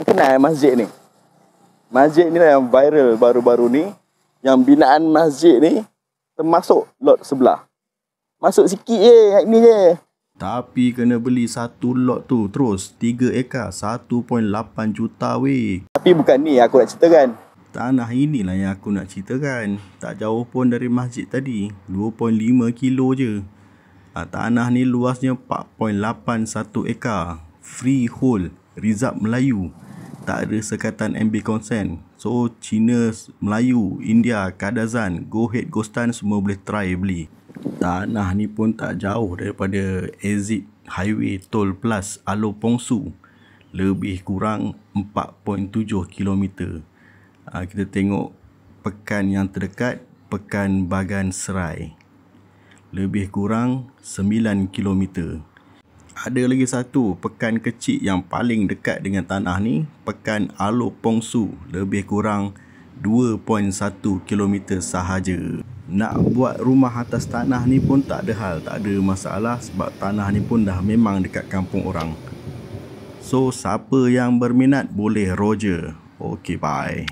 Kenal masjid ni. Masjid ni lah yang viral baru-baru ni. Yang binaan masjid ni termasuk lot sebelah. Masuk sikit je, ni je. Tapi kena beli satu lot tu terus 3 ekar 1.8 juta weh. Tapi bukan ni aku nak ceritakan. Tanah inilah yang aku nak ceritakan. Tak jauh pun dari masjid tadi. 2.5 kilo je. Tanah ni luasnya 4.81 ekar. Freehold. Rizab Melayu. Tak ada sekatan MB Consent. So Cina, Melayu, India, Kadazan, Go Ahead, Go Stand semua boleh try beli. Tanah ni pun tak jauh daripada exit highway Tol Plus Alo Pongsu. Lebih kurang 4.7 km. Kita tengok pekan yang terdekat, Pekan Bagan Serai. Lebih kurang 9 km. Ada lagi satu pekan kecil yang paling dekat dengan tanah ni, Pekan Alo Pongsu. Lebih kurang 2.1 km sahaja. Nak buat rumah atas tanah ni pun tak ada hal, tak ada masalah sebab tanah ni pun dah memang dekat kampung orang. So, siapa yang berminat boleh Roger. Okay, bye.